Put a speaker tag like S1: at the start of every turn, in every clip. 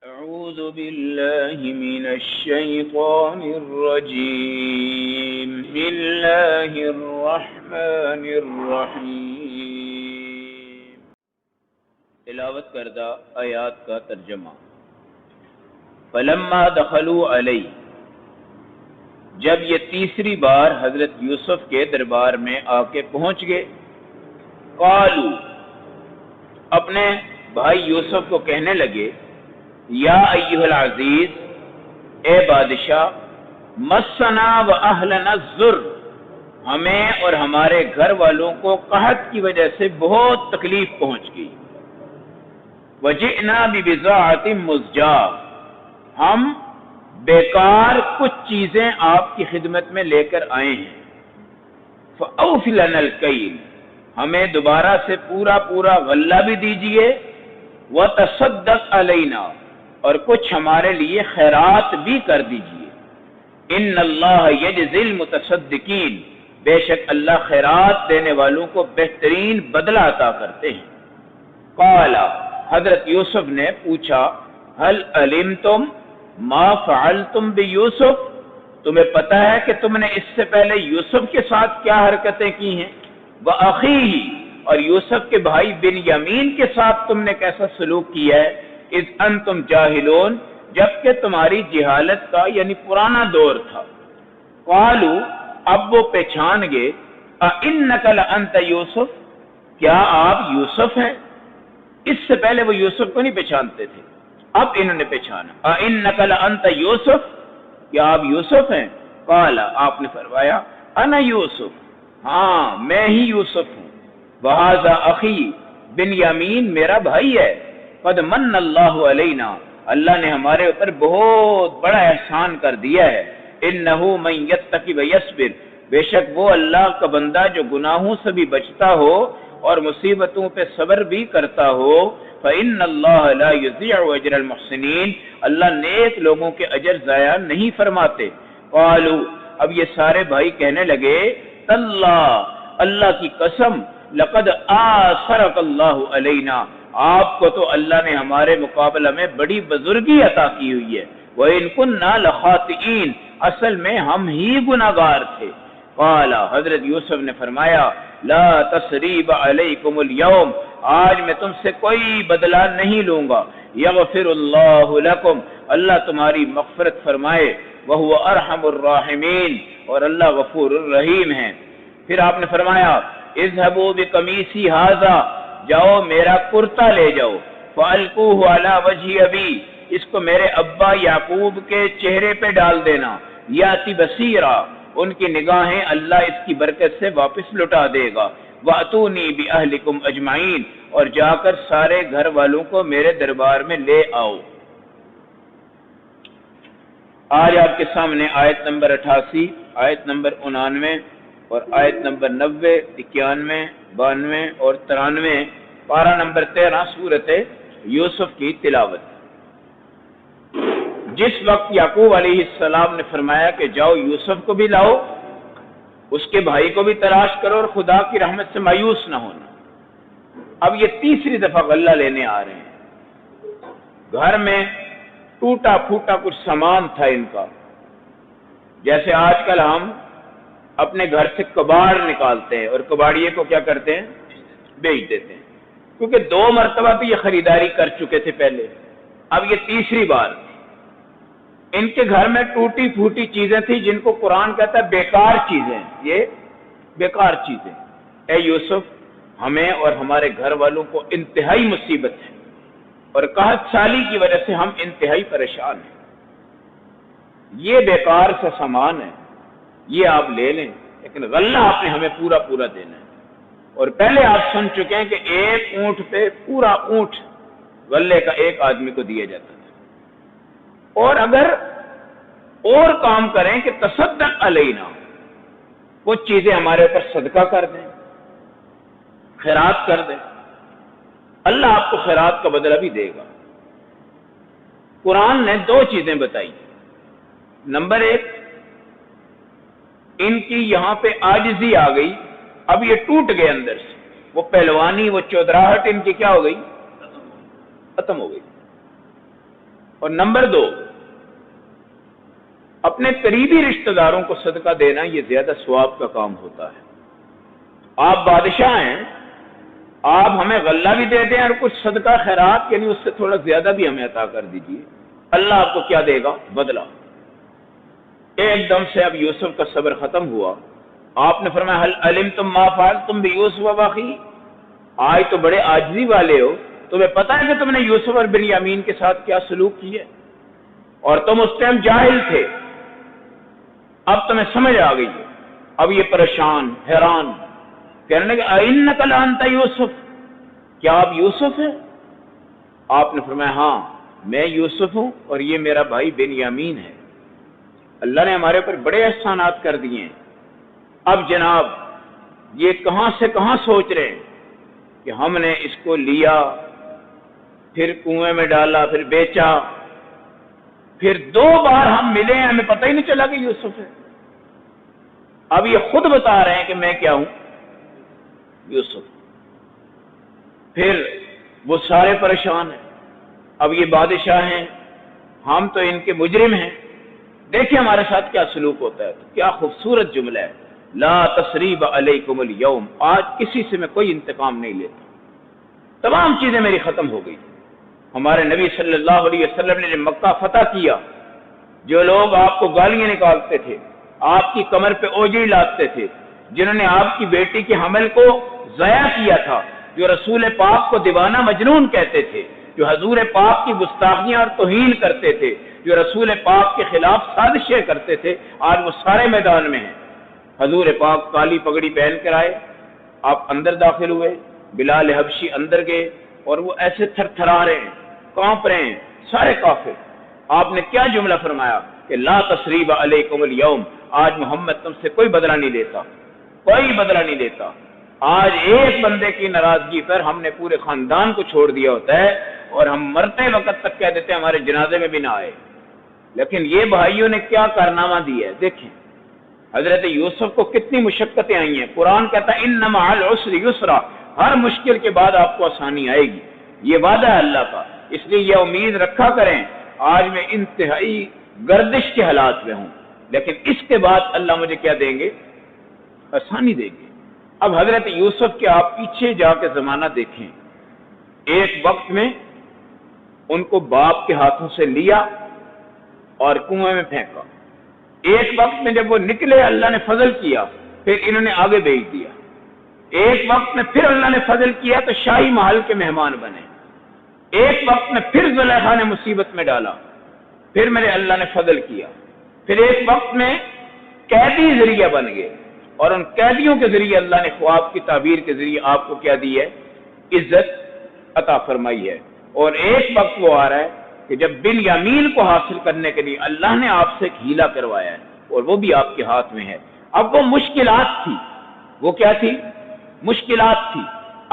S1: أعوذ بالله من الشيطان الرجيم بسم الله الرحمن الرحیم تلاوت کردہ آیات کا ترجمہ۔ فلما دخلوا علی، جب یہ تیسری بار حضرت یوسف کے دربار میں آ کے پہنچ گئے، قالوا، اپنے بھائی یوسف کو کہنے لگے، یا ایھا العزیز، اے بادشاہ، مسنا و اہلنا الضر، ہمیں اور ہمارے گھر والوں کو قحط کی وجہ سے بہت تکلیف پہنچ گئی۔ وجئنا ببضاعۃ مزجاۃ، ہم بیکار کچھ چیزیں آپ کی خدمت میں لے کر آئے ہیں۔ فاوف لنا الکیل، ہمیں دوبارہ سے پورا غلہ بھی دیجئے۔ وتصدق علینا، اور کچھ ہمارے لیے خیرات بھی کر دیجئے۔ ان اللہ یجزی المتصدقین، بے شک اللہ خیرات دینے والوں کو بہترین بدلہ عطا کرتے ہیں۔ قال، حضرت یوسف نے پوچھا، هل علمتم ما فعلتم بیوسف، تمہیں پتہ ہے کہ تم نے اس سے پہلے یوسف کے ساتھ کیا حرکتیں کی ہیں؟ وَأَخِيهِ، اور یوسف کے بھائی بنیامین کے ساتھ تم نے کیسا سلوک کیا ہے؟ اذ انتم جاہلون، جبکہ تمہاری جہالت کا یعنی پرانا دور تھا۔ قالوا، اب وہ پہچان گئے، اِنَّكَ لَأَنْتَ یوسف، کیا آپ یوسف ہیں؟ اس سے پہلے وہ یوسف کو نہیں پہچانتے تھے، اب انہوں نے پہچانا۔ اِنَّكَ لَأَنْتَ یوسف، کیا آپ یوسف ہیں؟ قال، آپ نے فرمایا، انا یوسف، ہاں میں ہی یوسف ہوں۔ وَهَذَا أَخِي، بنیامین میرا بھائی ہے۔ قد من اللہ علینا، اللہ نے ہمارے اوپر بہت بڑا احسان کر دیا ہے۔ انہ من یتقی ویصبر، بے شک وہ اللہ کا بندہ جو گناہوں سے بھی بچتا ہو اور مصیبتوں پہ صبر بھی کرتا ہو۔ فإن اللہ لا یضیع اجر المحسنین، اللہ نیک لوگوں کے اجر ضائع نہیں فرماتے۔ قالوا، اب یہ سارے بھائی کہنے لگے، تاللہ، اللہ کی قسم، لقد آثرک اللہ علینا، آپ کو تو اللہ نے ہمارے مقابلہ میں بڑی بزرگی عطا کی ہوئی ہے۔ وَإِن كُنَّا لَخَاطِئِينَ، اصل میں ہم ہی گناہگار تھے۔ قال، حضرت یوسف نے فرمایا، لا تثریب علیکم اليوم، آج میں تم سے کوئی بدلہ نہیں لوں گا۔ یغفر اللہ لکم، اللہ تمہاری مغفرت فرمائے۔ وَهُوَ أَرْحَمُ الراحمین، اور اللہ غفور الرحیم ہے۔ پھر آپ نے فرمایا، اذهبوا بقمیصی ھذا، جاؤ میرا کرتا لے جاؤ۔ فَأَلْقُوهُ عَلَى وَجْهِ أَبِي، اس کو میرے ابا یعقوب کے چہرے پہ ڈال دینا۔ یاتی بصیرا، ان کی نگاہیں اللہ اس کی برکت سے واپس لٹا دے گا۔ وَأْتُونِي بِأَهْلِكُمْ أَجْمَعِينَ، اور جا کر سارے گھر والوں کو میرے دربار میں لے آؤ۔ آج آپ کے سامنے آیت نمبر 88، آیت نمبر 99 اور آیت نمبر 90، 91، 92 اور 93، پارہ نمبر 13 سورۃ یوسف کی تلاوت۔ جس وقت یعقوب علیہ السلام نے فرمایا کہ جاؤ یوسف کو بھی لاؤ، اس کے بھائی کو بھی تلاش کرو اور خدا کی رحمت سے مایوس نہ ہونا، اب یہ تیسری دفعہ غلہ لینے آ رہے ہیں۔ گھر میں ٹوٹا پھوٹا کچھ سامان تھا ان کا، جیسے آج کل ہم اپنے گھر سے کباڑ نکالتے ہیں اور کباڑیے کو کیا کرتے ہیں؟ بیچ دیتے ہیں، کیونکہ 2 مرتبہ بھی یہ خریداری کر چکے تھے پہلے، اب یہ تیسری بار۔ ان کے گھر میں ٹوٹی پھوٹی چیزیں تھیں جن کو قرآن کہتا ہے بیکار چیزیں، یہ بیکار چیزیں۔ اے یوسف، ہمیں اور ہمارے گھر والوں کو انتہائی مصیبت ہے اور قحط سالی کی وجہ سے ہم انتہائی پریشان ہیں، یہ بیکار سا سامان ہے، یہ آپ لے لیں، لیکن غلہ آپ نے ہمیں پورا دینا ہے۔ اور پہلے آپ سن چکے ہیں کہ 1 اونٹ پہ پورا اونٹ غلے کا ایک آدمی کو دیا جاتا تھا، اور اگر اور کام کریں کہ تصدق علینا، کچھ چیزیں ہمارے اوپر صدقہ کر دیں، خیرات کر دیں، اللہ آپ کو خیرات کا بدلہ بھی دے گا۔ قرآن نے 2 چیزیں بتائی۔ نمبر 1، ان کی یہاں پہ عاجزی آ گئی، اب یہ ٹوٹ گئے اندر سے، وہ پہلوانی، وہ چودراہٹ ان کی کیا ہو گئی؟ ختم ہو گئی۔ اور نمبر 2، اپنے قریبی رشتہ داروں کو صدقہ دینا یہ زیادہ ثواب کا کام ہوتا ہے۔ آپ بادشاہ ہیں، آپ ہمیں غلہ بھی دے دیں اور کچھ صدقہ خیرات یعنی اس سے تھوڑا زیادہ بھی ہمیں عطا کر دیجیے، اللہ آپ کو کیا دے گا؟ بدلہ۔ ایک دم سے اب یوسف کا صبر ختم ہوا، آپ نے فرمایا هل علمتم ما فعلتم بیوسف واخیہ، آج تو بڑے عاجزی والے ہو، تمہیں پتہ ہے کہ تم نے یوسف اور بنیامین کے ساتھ کیا سلوک کیا، اور تم اس ٹائم جاہل تھے، اب تمہیں سمجھ آ گئی ہے۔ اب یہ پریشان حیران کہنے لگے اِنَّکَ لَأَنْتَ یوسف، کیا آپ یوسف ہیں؟ آپ نے فرمایا ہاں میں یوسف ہوں اور یہ میرا بھائی بنیامین ہے، اللہ نے ہمارے اوپر بڑے احسانات کر دیے ہیں۔ اب جناب یہ کہاں سے کہاں سوچ رہے ہیں کہ ہم نے اس کو لیا، پھر کنویں میں ڈالا، پھر بیچا، پھر 2 بار ہم ملے ہیں، ہمیں پتہ ہی نہیں چلا کہ یوسف ہے۔ اب یہ خود بتا رہے ہیں کہ میں کیا ہوں؟ یوسف۔ پھر وہ سارے پریشان ہیں، اب یہ بادشاہ ہیں، ہم تو ان کے مجرم ہیں، دیکھیں ہمارے ساتھ کیا سلوک ہوتا ہے۔ تو کیا خوبصورت جملہ ہے، لا تثریب علیکم اليوم، آج کسی سے میں کوئی انتقام نہیں لیتا، تمام چیزیں میری ختم ہو گئی۔ ہمارے نبی صلی اللہ علیہ وسلم نے جب مکہ فتح کیا، جو لوگ آپ کو گالیاں نکالتے تھے، آپ کی کمر پہ اوجری لاتے تھے، جنہوں نے آپ کی بیٹی کے حمل کو ضائع کیا تھا، جو رسول پاک کو دیوانہ مجنون کہتے تھے، جو حضور پاک کی گستاخیاں اور توہین کرتے تھے، جو رسول پاک کے خلاف سازشیں کرتے تھے، آج وہ سارے میدان میں ہیں۔ حضور پاک کالی پگڑی پہن کر آئے، آپ اندر داخل ہوئے، بلال حبشی اندر گئے، اور وہ ایسے تھر تھرا رہے ہیں، کانپ رہے ہیں سارے کافر۔ آپ نے کیا جملہ فرمایا کہ لا تثریب علیکم اليوم، آج محمد تم سے کوئی بدلہ نہیں لیتا، کوئی بدلہ نہیں لیتا۔ آج ایک بندے کی ناراضگی پر ہم نے پورے خاندان کو چھوڑ دیا ہوتا ہے، اور ہم مرتے وقت تک کہہ دیتے ہیں ہمارے جنازے میں بھی نہ آئے۔ لیکن یہ بھائیوں نے کیا کارنامہ دیا ہے، دیکھیں حضرت یوسف کو کتنی مشقتیں آئی ہیں۔ قرآن کہتا ہے ان مع العسر یسرا، ہر مشکل کے بعد آپ کو آسانی آئے گی، یہ وعدہ ہے اللہ کا۔ اس لیے یہ امید رکھا کریں، آج میں انتہائی گردش کے حالات میں ہوں، لیکن اس کے بعد اللہ مجھے کیا دیں گے؟ آسانی دیں گے۔ اب حضرت یوسف کے آپ پیچھے جا کے زمانہ دیکھیں، ایک وقت میں ان کو باپ کے ہاتھوں سے لیا اور کنویں میں پھینکا، ایک وقت میں جب وہ نکلے اللہ نے فضل کیا، پھر انہوں نے آگے بھیج دیا، ایک وقت میں پھر اللہ نے فضل کیا تو شاہی محل کے مہمان بنے، ایک وقت میں پھر زلیخا نے مصیبت میں ڈالا، پھر میرے اللہ نے فضل کیا، پھر ایک وقت میں قیدی ذریعہ بن گئے، اور ان قیدیوں کے ذریعے اللہ نے خواب کی تعبیر کے ذریعے آپ کو کیا دی ہے؟ عزت عطا فرمائی ہے۔ اور ایک وقت وہ آ رہا ہے کہ جب بنیامین کو حاصل کرنے کے لیے اللہ نے آپ سے ایک ہیلا کروایا ہے، اور وہ بھی آپ کے ہاتھ میں ہے۔ اب وہ مشکلات تھی، وہ کیا تھی؟ مشکلات تھی۔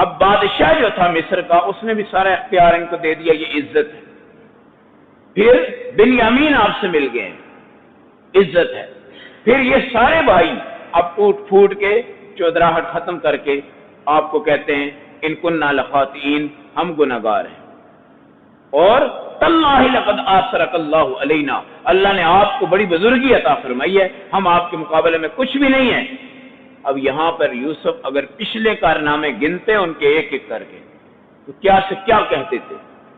S1: اب بادشاہ جو تھا مصر کا، اس نے بھی سارا اختیار ان کو دے دیا، یہ عزت ہے۔ پھر بنیامین آپ سے مل گئے ہیں، عزت ہے۔ پھر یہ سارے بھائی اب ٹوٹ پھوٹ کے چودراہٹ ختم کر کے آپ کو کہتے ہیں ان کننا لخاطئین، ہم گناہگار ہیں، اور تاللہ لقد آثرک اللہ علینا، اللہ نے آپ کو بڑی بزرگی عطا فرمائی ہے، ہم آپ کے مقابلے میں کچھ بھی نہیں ہیں۔ اب یہاں پر یوسف اگر پچھلے کارنامے گنتے ان کے ایک ایک کر کے تو کیا سے کیا کہتے تھے،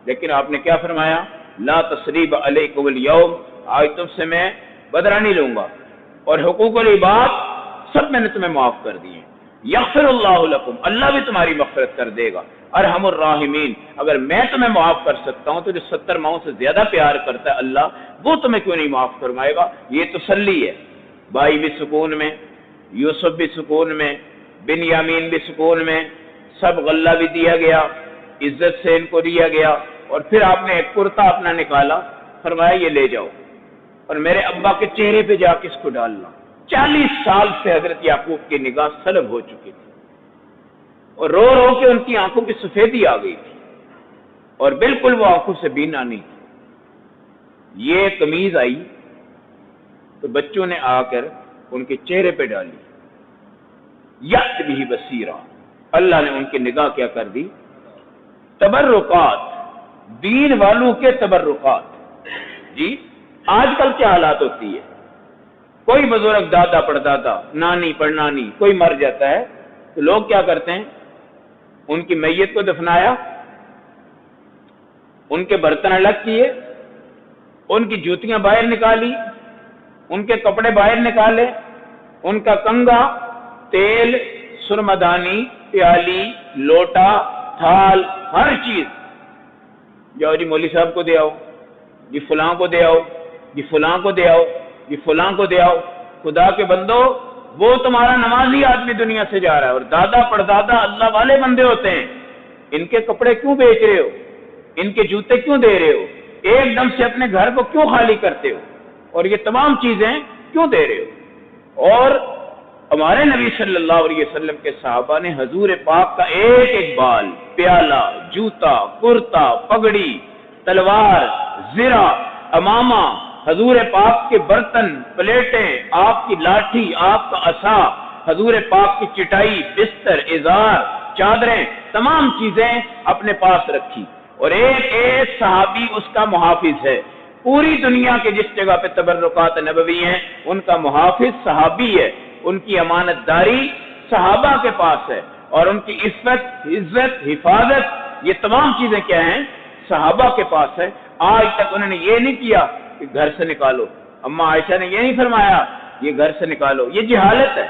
S1: لیکن آپ نے کیا فرمایا؟ لا تثریب علیکم اليوم، آج تم سے میں بدلہ نہیں لوں گا، اور حقوق العباد سب میں نے تمہیں معاف کر دیے۔ یغفر اللہ لکم، اللہ بھی تمہاری مغفرت کر دے گا۔ ارحم الراحمین، اگر میں تمہیں معاف کر سکتا ہوں تو جو 70 ماؤں سے زیادہ پیار کرتا ہے اللہ، وہ تمہیں کیوں نہیں معاف فرمائے گا؟ یہ تسلی ہے۔ بھائی بھی سکون میں، یوسف بھی سکون میں، بنیامین بھی سکون میں، سب غلہ بھی دیا گیا، عزت سے ان کو دیا گیا، اور پھر آپ نے ایک کرتا اپنا نکالا، فرمایا یہ لے جاؤ اور میرے ابا کے چہرے پہ جا کے اس کو ڈالنا۔ 40 سال سے حضرت یعقوب کی نگاہ سلب ہو چکی تھی، اور رو رو کے ان کی آنکھوں کی سفیدی آ گئی تھی، اور بالکل وہ آنکھوں سے بینا نہیں تھی۔ یہ قمیض آئی تو بچوں نے آ کر ان کے چہرے پہ ڈالی، یأت بہ بصیرا، اللہ نے ان کی نگاہ کیا کر دی؟ تبرکات، دین والوں کے تبرکات۔ جی آج کل کیا حالات ہوتی ہے، کوئی بزرگ دادا پڑدادا نانی پڑنانی کوئی مر جاتا ہے تو لوگ کیا کرتے ہیں، ان کی میت کو دفنایا، ان کے برتن الگ کیے، ان کی جوتیاں باہر نکالی، ان کے کپڑے باہر نکالے، ان کا کنگا، تیل، سرمدانی، پیالی، لوٹا، تھال، ہر چیز، جاؤ جی مولوی صاحب کو دے آؤ، جی فلاں کو دے آؤ، جی فلاں کو دے آؤ، جی فلاں کو دے آؤ۔ خدا کے بندو، وہ تمہارا نمازی آدمی دنیا سے جا رہا ہے، اور دادا پردادا اللہ والے بندے ہوتے ہیں، ان کے کپڑے کیوں بیچ رہے ہو، ان کے جوتے کیوں دے رہے ہو، ایک دم سے اپنے گھر کو کیوں خالی کرتے ہو، اور یہ تمام چیزیں کیوں دے رہے ہو؟ اور ہمارے نبی صلی اللہ علیہ وسلم کے صحابہ نے حضور پاک کا ایک ایک بال، پیالہ، جوتا، کرتا، پگڑی، تلوار، زرہ، امامہ، حضور پاک کے برتن، پلیٹیں، آپ کی لاٹھی، آپ کا عصا، حضور پاک کی چٹائی، بستر، ازار، چادریں، تمام چیزیں اپنے پاس رکھی، اور ایک ایک صحابی اس کا محافظ ہے۔ پوری دنیا کے جس جگہ پہ تبرکات نبوی ہیں ان کا محافظ صحابی ہے، ان کی امانت داری صحابہ کے پاس ہے، اور ان کی عزت، حفاظت، یہ تمام چیزیں کیا ہیں، صحابہ کے پاس ہے۔ آج تک انہوں نے یہ نہیں کیا کہ گھر سے نکالو، اما عائشہ نے یہ نہیں فرمایا یہ گھر سے نکالو، یہ جہالت ہے،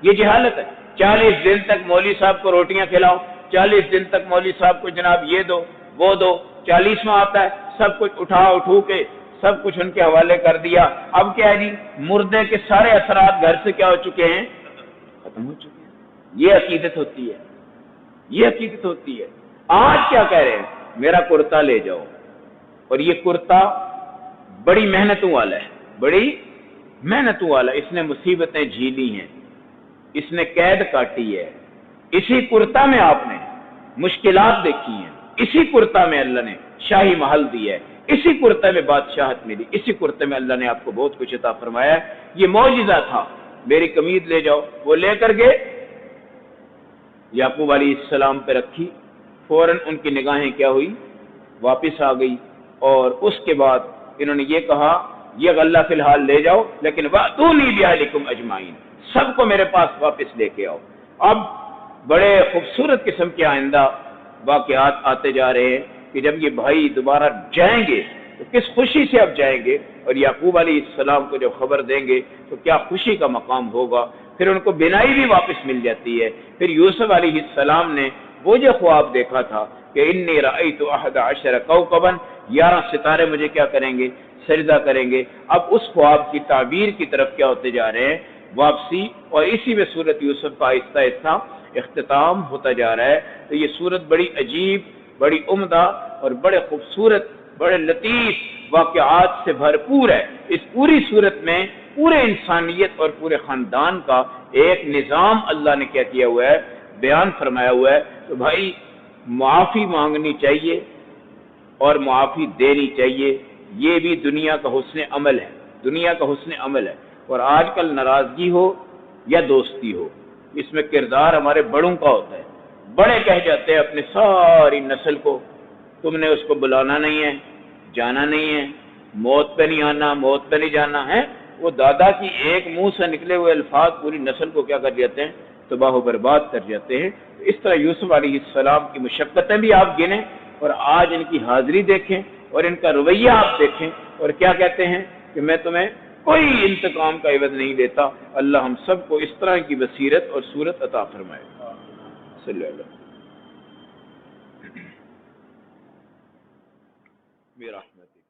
S1: یہ جہالت ہے۔ 40 دن تک مولوی صاحب کو روٹیاں کھلاؤ، 40 دن تک مولوی صاحب کو جناب یہ دو وہ دو، 40واں آتا ہے سب کچھ اٹھو کے سب کچھ ان کے حوالے کر دیا۔ اب کیا ہے جی، مردے کے سارے اثرات گھر سے کیا ہو چکے ہیں، ختم ہو چکے ہیں۔ یہ عقیدت ہوتی ہے، یہ عقیدت ہوتی ہے۔ آج کیا کہہ رہے ہیں، میرا کرتا لے جاؤ، اور یہ کرتا بڑی محنتوں والا ہے، بڑی محنتوں والا، اس نے مصیبتیں جھیلی ہیں، اس نے قید کاٹی ہے، اسی کرتا میں آپ نے مشکلات دیکھی ہیں، اسی کرتا میں اللہ نے شاہی محل دی ہے، اسی کرتے میں بادشاہت ملی، اسی کرتے میں اللہ نے آپ کو بہت کچھ عطا فرمایا ہے۔ یہ معجزہ تھا، میری قمید لے جاؤ، وہ لے کر گئے، یعقوب علیہ السلام پہ رکھی، فوراً ان کی نگاہیں کیا ہوئی، واپس آ گئی، اور اس کے بعد انہوں نے یہ کہا یہ غلہ فی الحال لے جاؤ، لیکن وَأْتُونِي بِأَهْلِكُمْ أَجْمَعِينَ، سب کو میرے پاس واپس لے کے آؤ۔ اب بڑے خوبصورت قسم کے آئندہ واقعات آتے جا رہے ہیں کہ جب یہ بھائی دوبارہ جائیں گے تو کس خوشی سے اب جائیں گے، اور یعقوب علیہ السلام کو جب خبر دیں گے تو کیا خوشی کا مقام ہوگا۔ پھر ان کو بینائی بھی واپس مل جاتی ہے۔ پھر یوسف علیہ السلام نے وہ جو خواب دیکھا تھا کہ انی رأیت 11 کوكبا، 11 ستارے مجھے کیا کریں گے، سجدہ کریں گے۔ اب اس خواب کی تعبیر کی طرف کیا ہوتے جا رہے ہیں، واپسی، اور اسی میں سورۃ یوسف کا آہستہ آہستہ اختتام ہوتا جا رہا ہے۔ تو یہ سورت بڑی عجیب، بڑی عمدہ اور بڑے خوبصورت، بڑے لطیف واقعات سے بھرپور ہے۔ اس پوری صورت میں پورے انسانیت اور پورے خاندان کا ایک نظام اللہ نے کیا کیا ہوا ہے، بیان فرمایا ہوا ہے۔ تو بھائی معافی مانگنی چاہیے اور معافی دینی چاہیے، یہ بھی دنیا کا حسن عمل ہے، دنیا کا حسن عمل ہے۔ اور آج کل ناراضگی ہو یا دوستی ہو، اس میں کردار ہمارے بڑوں کا ہوتا ہے۔ بڑے کہہ جاتے ہیں اپنی ساری نسل کو تم نے اس کو بلانا نہیں ہے، جانا نہیں ہے، موت پہ نہیں آنا، موت پہ نہیں جانا ہے۔ وہ دادا کی ایک منہ سے نکلے ہوئے الفاظ پوری نسل کو کیا کر جاتے ہیں، تباہ و برباد کر جاتے ہیں۔ اس طرح یوسف علیہ السلام کی مشقتیں بھی آپ گنیں، اور آج ان کی حاضری دیکھیں اور ان کا رویہ آپ دیکھیں، اور کیا کہتے ہیں کہ میں تمہیں کوئی انتقام کا عوض نہیں دیتا۔ اللہ ہم سب کو اس طرح کی بصیرت اور صورت عطا فرمائے۔ صلی اللہ علیہ وسلم۔ برحمتک۔